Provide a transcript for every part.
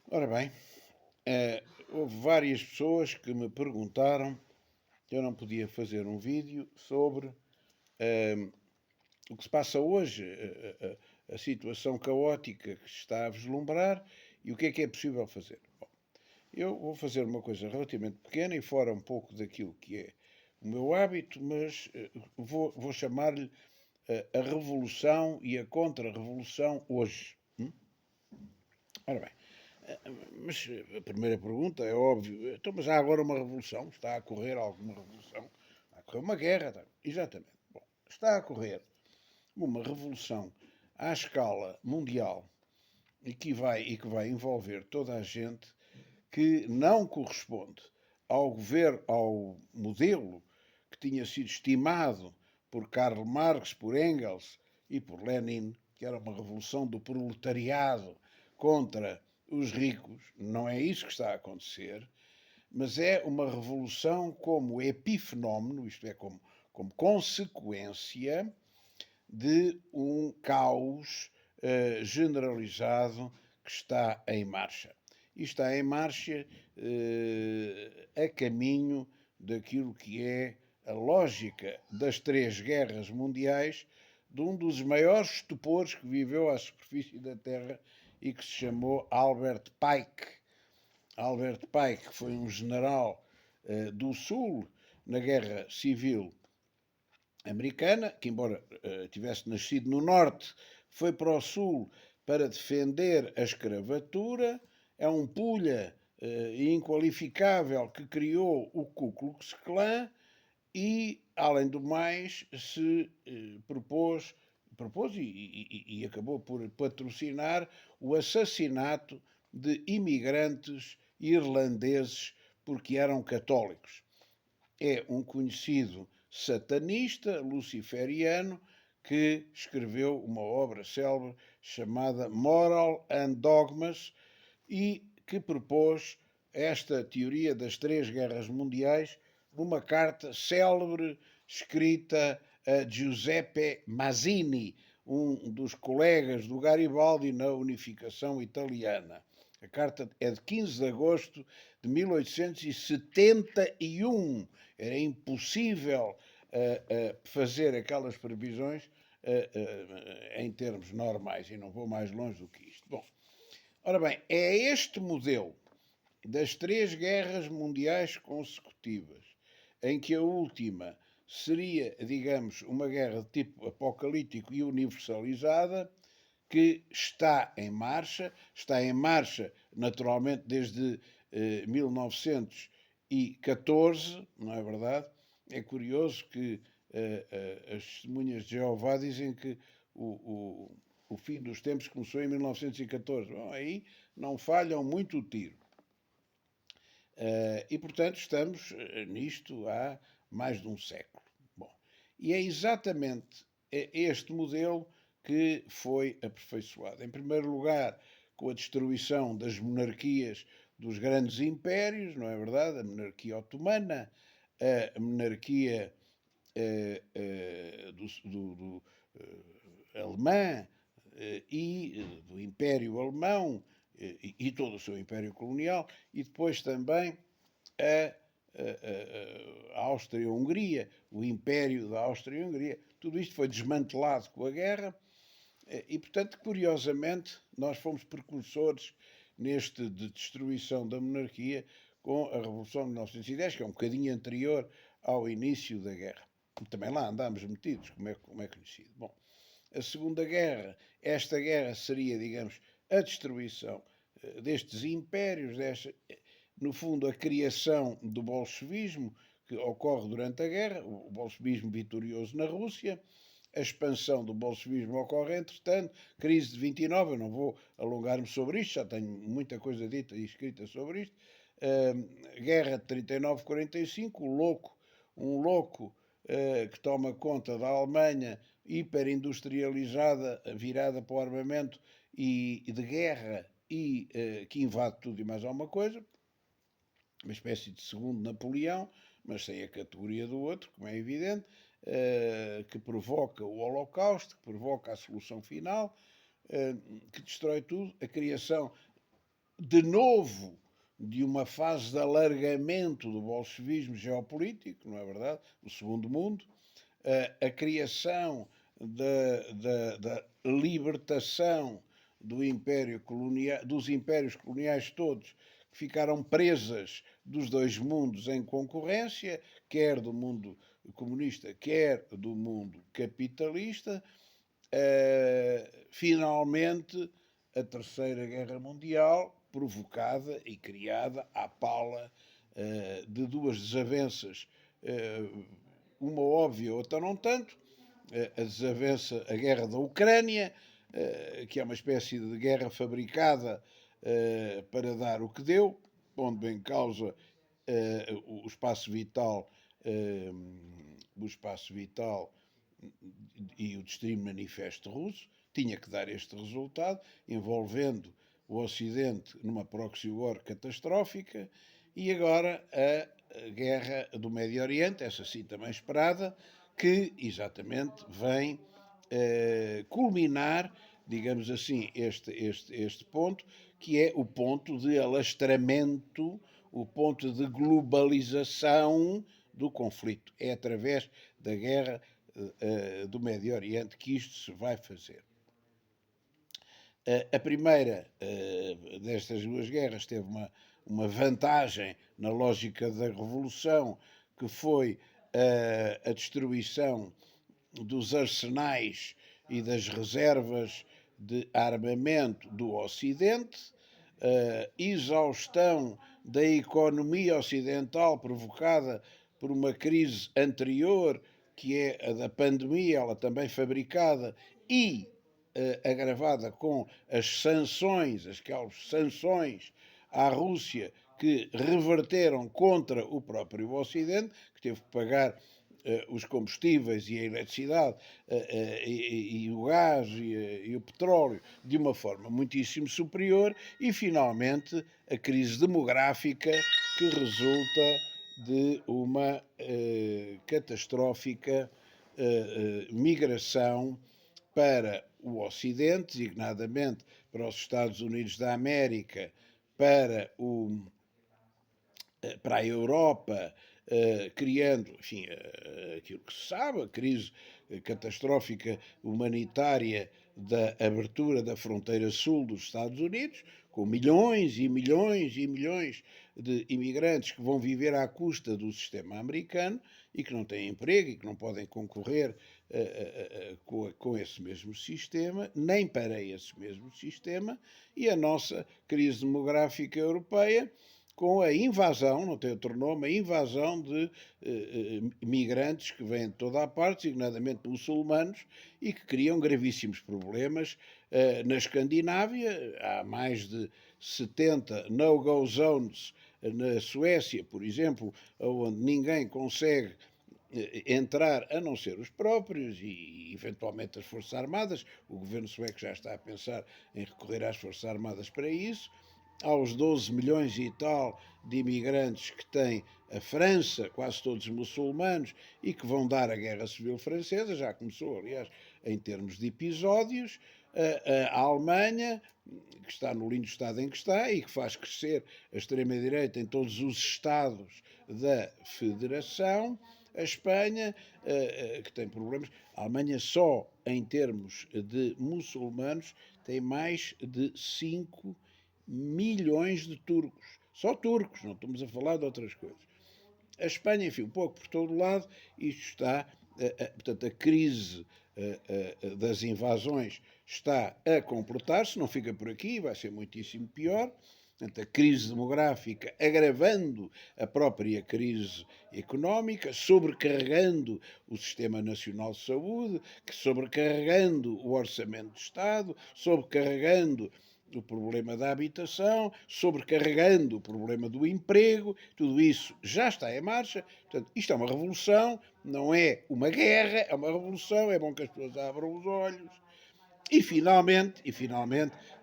Ora bem, houve várias pessoas que me perguntaram se eu não podia fazer um vídeo sobre o que se passa hoje, a situação caótica que se está a vislumbrar e o que é possível fazer. Bom, eu vou fazer uma coisa relativamente pequena e fora um pouco daquilo que é o meu hábito, mas vou chamar-lhe a revolução e a contra-revolução hoje. Ora bem, mas a primeira pergunta é óbvio. Então, mas há agora uma revolução? Está a correr alguma revolução? Está a correr uma guerra? Está... Exatamente. Bom, está a correr uma revolução à escala mundial e que vai envolver toda a gente que não corresponde ao governo, ao modelo que tinha sido estimado por Karl Marx, por Engels e por Lenin, que era uma revolução do proletariado contra os ricos. Não é isso que está a acontecer, mas é uma revolução como epifenómeno, isto é, como consequência de um caos generalizado que está em marcha. E está em marcha a caminho daquilo que é a lógica das três guerras mundiais, de um dos maiores estupores que viveu à superfície da Terra e que se chamou Albert Pike. Albert Pike foi um general do Sul na Guerra Civil americana, que embora tivesse nascido no norte, foi para o sul para defender a escravatura, é um pulha inqualificável que criou o Ku Klux Klan e, além do mais, se propôs e acabou por patrocinar o assassinato de imigrantes irlandeses porque eram católicos. É um conhecido satanista luciferiano que escreveu uma obra célebre chamada Moral and Dogmas e que propôs esta teoria das três guerras mundiais numa carta célebre escrita a Giuseppe Mazzini, um dos colegas do Garibaldi na unificação italiana. A carta é de 15 de agosto de 1871. Era impossível fazer aquelas previsões em termos normais, e não vou mais longe do que isto. Bom, ora bem, é este modelo das três guerras mundiais consecutivas, em que a última seria, digamos, uma guerra de tipo apocalíptico e universalizada, que está em marcha naturalmente desde 1914, não é verdade? É curioso que as testemunhas de Jeová dizem que o fim dos tempos começou em 1914. Bom, aí não falham muito o tiro. E, portanto, estamos nisto há mais de um século. Bom, e é exatamente este modelo que foi aperfeiçoado. Em primeiro lugar, com a destruição das monarquias dos grandes impérios, não é verdade? A monarquia otomana, a monarquia do alemã e do Império Alemão e todo o seu Império Colonial, e depois também a, a Áustria-Hungria, o Império da Áustria-Hungria. Tudo isto foi desmantelado com a guerra e, portanto, curiosamente, nós fomos precursores neste de destruição da monarquia com a Revolução de 1910, que é um bocadinho anterior ao início da guerra. Também lá andámos metidos, como é conhecido. Bom, a Segunda Guerra, esta guerra seria, digamos, a destruição destes impérios, no fundo, a criação do bolchevismo, que ocorre durante a guerra, o bolchevismo vitorioso na Rússia, a expansão do bolchevismo ocorre entretanto, crise de 29, eu não vou alongar-me sobre isto, já tenho muita coisa dita e escrita sobre isto, guerra de 39-45, um louco que toma conta da Alemanha hiperindustrializada, virada para o armamento e de guerra e que invade tudo e mais alguma coisa, uma espécie de segundo Napoleão, mas sem a categoria do outro, como é evidente, que provoca o Holocausto, que provoca a solução final, que destrói tudo, a criação de novo, de uma fase de alargamento do bolchevismo geopolítico, não é verdade? No segundo mundo, a criação da libertação do Império Colonial, dos impérios coloniais todos, que ficaram presas dos dois mundos em concorrência, quer do mundo comunista, quer do mundo capitalista. Finalmente, a Terceira Guerra Mundial, provocada e criada à pala de duas desavenças, uma óbvia, outra não tanto, a desavença, a guerra da Ucrânia, que é uma espécie de guerra fabricada para dar o que deu, pondo em causa o espaço vital, o espaço vital e o Destino Manifesto russo, tinha que dar este resultado, envolvendo o Ocidente numa proxy war catastrófica, e agora a guerra do Médio Oriente, essa sim também esperada, que exatamente vem culminar, digamos assim, este ponto, que é o ponto de alastramento, o ponto de globalização do conflito. É através da guerra do Médio Oriente que isto se vai fazer. A primeira destas duas guerras teve uma vantagem na lógica da revolução, que foi a destruição dos arsenais e das reservas de armamento do Ocidente, exaustão da economia ocidental provocada por uma crise anterior, que é a da pandemia, ela também fabricada e agravada com as sanções, aquelas sanções à Rússia que reverteram contra o próprio Ocidente, que teve que pagar os combustíveis e a eletricidade e o gás e o petróleo de uma forma muitíssimo superior, e finalmente a crise demográfica que resulta de uma catastrófica migração para o Ocidente, designadamente para os Estados Unidos da América, para a Europa, criando, enfim, aquilo que se sabe, a crise catastrófica humanitária da abertura da fronteira sul dos Estados Unidos, com milhões e milhões e milhões de imigrantes que vão viver à custa do sistema americano e que não têm emprego e que não podem concorrer com esse mesmo sistema, nem para esse mesmo sistema, e a nossa crise demográfica europeia, com a invasão, não tem outro nome, a invasão de migrantes que vêm de toda a parte, designadamente muçulmanos, e que criam gravíssimos problemas. Na Escandinávia, há mais de 70 no-go zones na Suécia, por exemplo, onde ninguém consegue entrar, a não ser os próprios e eventualmente as Forças Armadas. O governo sueco já está a pensar em recorrer às Forças Armadas para isso. Aos 12 milhões e tal de imigrantes que tem a França, quase todos muçulmanos, e que vão dar a Guerra Civil Francesa, já começou, aliás, em termos de episódios. A Alemanha, que está no lindo estado em que está e que faz crescer a extrema-direita em todos os estados da Federação. A Espanha, que tem problemas. A Alemanha, só em termos de muçulmanos, tem mais de 5 milhões de turcos. Só turcos, não estamos a falar de outras coisas. A Espanha, enfim, um pouco por todo lado, isto está, portanto, a crise das invasões está a completar-se, não fica por aqui, vai ser muitíssimo pior. Portanto, a crise demográfica agravando a própria crise económica, sobrecarregando o Sistema Nacional de Saúde, sobrecarregando o Orçamento de Estado, sobrecarregando o problema da habitação, sobrecarregando o problema do emprego. Tudo isso já está em marcha. Portanto, isto é uma revolução, não é uma guerra, é uma revolução. É bom que as pessoas abram os olhos. E finalmente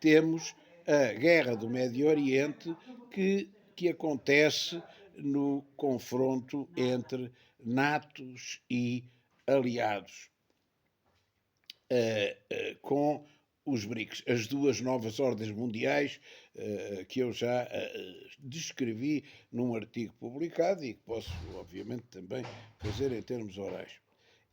temos a guerra do Médio Oriente, que acontece no confronto entre natos e aliados, com os BRICS, as duas novas ordens mundiais que eu já descrevi num artigo publicado e que posso, obviamente, também fazer em termos orais.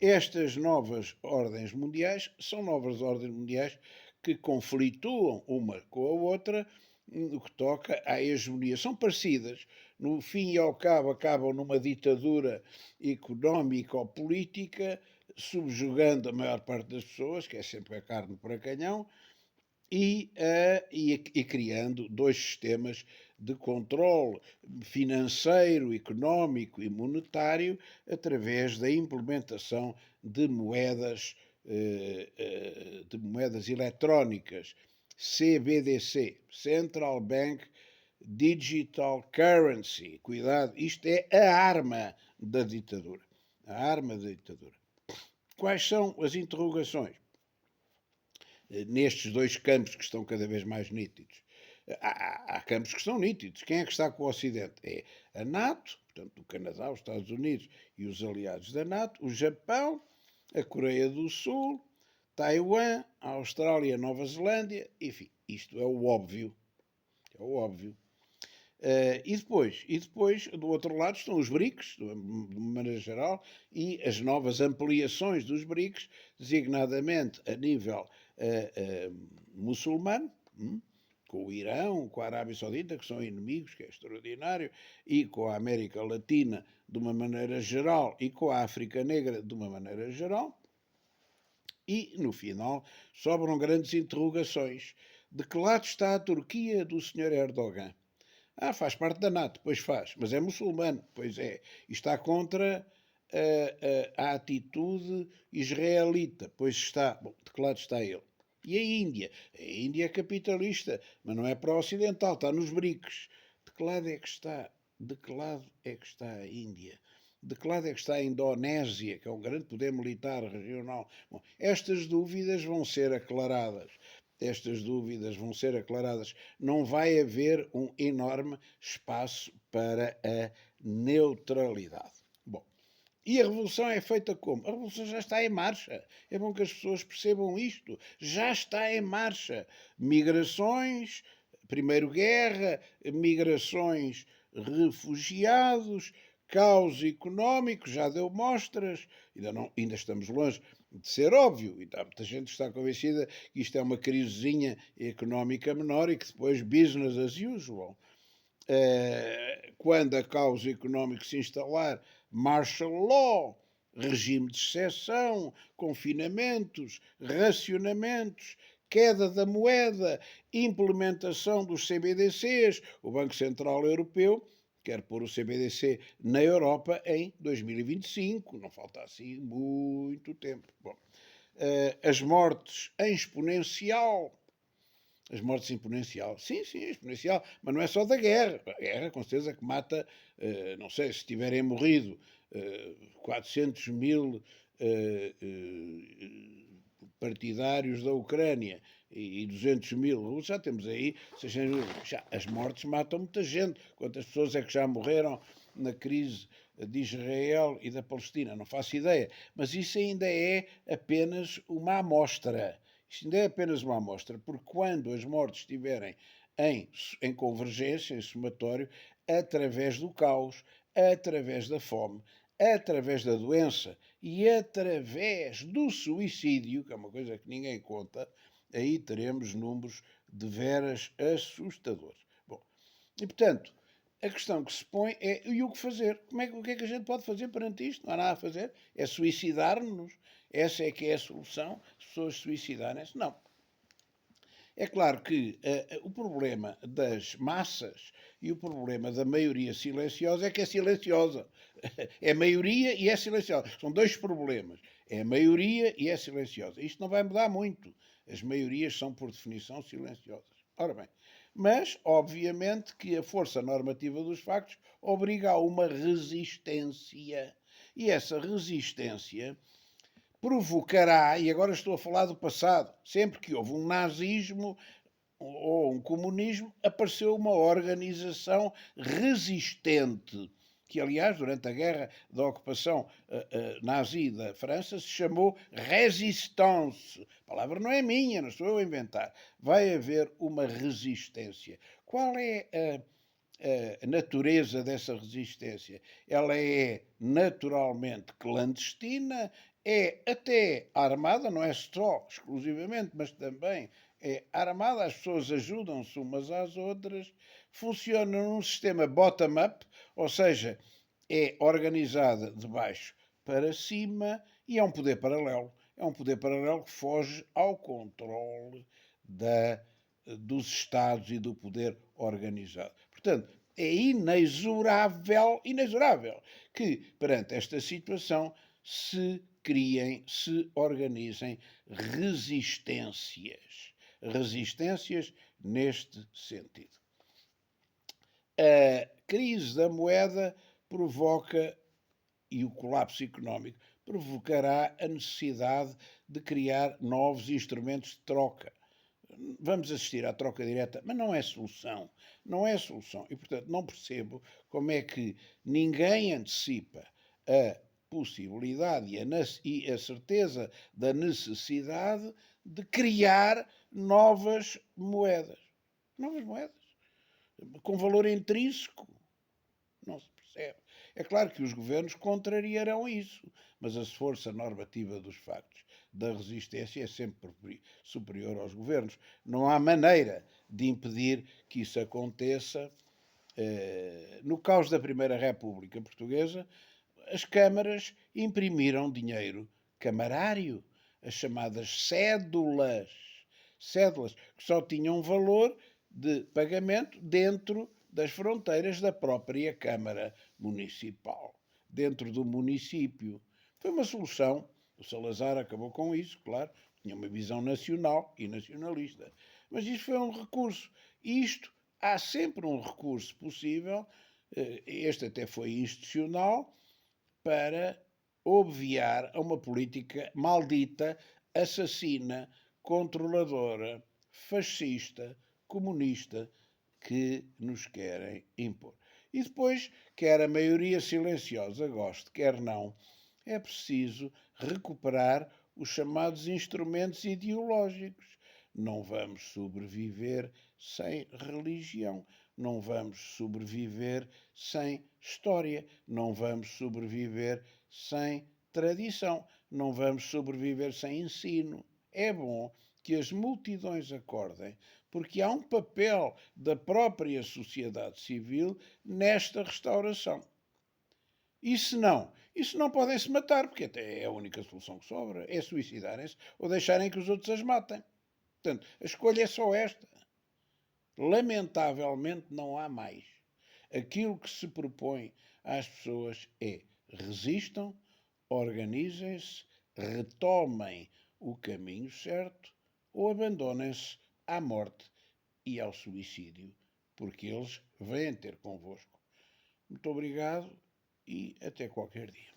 Estas novas ordens mundiais são novas ordens mundiais que conflituam uma com a outra no que toca à hegemonia. São parecidas, no fim e ao cabo acabam numa ditadura económica ou política, subjugando a maior parte das pessoas, que é sempre a carne para canhão, e criando dois sistemas de controle financeiro, económico e monetário através da implementação de moedas eletrónicas, CBDC, Central Bank Digital Currency. Cuidado, isto é a arma da ditadura. A arma da ditadura. Quais são as interrogações nestes dois campos que estão cada vez mais nítidos? Há campos que são nítidos. Quem é que está com o Ocidente? É a NATO, portanto, o Canadá, os Estados Unidos e os aliados da NATO, o Japão, a Coreia do Sul, Taiwan, a Austrália, a Nova Zelândia, enfim, isto é o óbvio. É o óbvio. E depois, do outro lado, estão os BRICS, de uma maneira geral, e as novas ampliações dos BRICS, designadamente a nível muçulmano, com o Irão, com a Arábia Saudita, que são inimigos, que é extraordinário, e com a América Latina de uma maneira geral, e com a África Negra de uma maneira geral. E, no final, sobram grandes interrogações. De que lado está a Turquia do Sr. Erdogan? Faz parte da NATO, pois faz, mas é muçulmano, pois é. E está contra a atitude israelita, pois está. Bom, de que lado está ele? E a Índia? A Índia é capitalista, mas não é pró-ocidental, está nos BRICS. De que lado é que está? De que lado é que está a Índia? De que lado é que está a Indonésia, que é um grande poder militar regional? Bom, estas dúvidas vão ser aclaradas. Não vai haver um enorme espaço para a neutralidade. Bom, e a revolução é feita como? A revolução já está em marcha. É bom que as pessoas percebam isto. Já está em marcha. Migrações, primeiro guerra, migrações, refugiados, caos económico, já deu mostras, ainda estamos longe de ser óbvio, e muita gente está convencida que isto é uma crisezinha económica menor e que depois business as usual. Quando a causa económica se instalar, martial law, regime de exceção, confinamentos, racionamentos, queda da moeda, implementação dos CBDCs, o Banco Central Europeu quer pôr o CBDC na Europa em 2025, não falta assim muito tempo. Bom, as mortes em exponencial. As mortes exponencial. Sim, exponencial. Mas não é só da guerra. A guerra, com certeza, que mata, não sei, se tiverem morrido 400 mil partidários da Ucrânia e 200 mil russos, já temos aí 600 mil. As mortes matam muita gente. Quantas pessoas é que já morreram na crise de Israel e da Palestina? Não faço ideia. Mas isso ainda é apenas uma amostra. Isto ainda é apenas uma amostra, porque quando as mortes estiverem em convergência, em somatório, através do caos, através da fome, através da doença e através do suicídio, que é uma coisa que ninguém conta, aí teremos números de veras assustadores. Bom, e portanto, a questão que se põe é e o que fazer? O que é que a gente pode fazer perante isto? Não há nada a fazer? É suicidar-nos? Essa é que é a solução? As pessoas suicidarem-se? Não. É claro que o problema das massas e o problema da maioria silenciosa é que é silenciosa. É maioria e é silenciosa. São dois problemas. É a maioria e é silenciosa. Isto não vai mudar muito. As maiorias são, por definição, silenciosas. Ora bem, mas, obviamente, que a força normativa dos factos obriga a uma resistência. E essa resistência provocará, e agora estou a falar do passado, sempre que houve um nazismo ou um comunismo, apareceu uma organização resistente, que aliás, durante a guerra da ocupação nazi da França, se chamou résistance. A palavra não é minha, não estou eu a inventar. Vai haver uma resistência. Qual é a natureza dessa resistência? Ela é naturalmente clandestina, é até armada, não é só exclusivamente, mas também é armada, as pessoas ajudam-se umas às outras, funciona num sistema bottom-up, ou seja, é organizada de baixo para cima e é um poder paralelo. É um poder paralelo que foge ao controle dos Estados e do poder organizado. Portanto, é inexorável que, perante esta situação, se criem, se organizem resistências neste sentido. A crise da moeda provoca, e o colapso económico provocará a necessidade de criar novos instrumentos de troca. Vamos assistir à troca direta, mas não é solução. Não é solução. E, portanto, não percebo como é que ninguém antecipa a possibilidade e a certeza da necessidade de criar novas moedas. Novas moedas. Com valor intrínseco. Não se percebe. É claro que os governos contrariarão isso, mas a força normativa dos factos da resistência é sempre superior aos governos. Não há maneira de impedir que isso aconteça. No caos da Primeira República Portuguesa, as câmaras imprimiram dinheiro camarário, as chamadas cédulas que só tinham valor de pagamento dentro das fronteiras da própria Câmara Municipal, dentro do município. Foi uma solução. O Salazar acabou com isso, claro, tinha uma visão nacional e nacionalista. Mas isso foi um recurso. Há sempre um recurso possível, este até foi institucional, para obviar a uma política maldita, assassina, controladora, fascista, comunista, que nos querem impor. E depois, quer a maioria silenciosa goste, quer não, é preciso recuperar os chamados instrumentos ideológicos. Não vamos sobreviver sem religião, não vamos sobreviver sem história, não vamos sobreviver sem tradição, não vamos sobreviver sem ensino. É bom que as multidões acordem, porque há um papel da própria sociedade civil nesta restauração. E se não podem se matar, porque até é a única solução que sobra, é suicidarem-se ou deixarem que os outros as matem. Portanto, a escolha é só esta. Lamentavelmente não há mais. Aquilo que se propõe às pessoas é resistam, organizem-se, retomem o caminho certo ou abandonem-se à morte e ao suicídio, porque eles vêm ter convosco. Muito obrigado e até qualquer dia.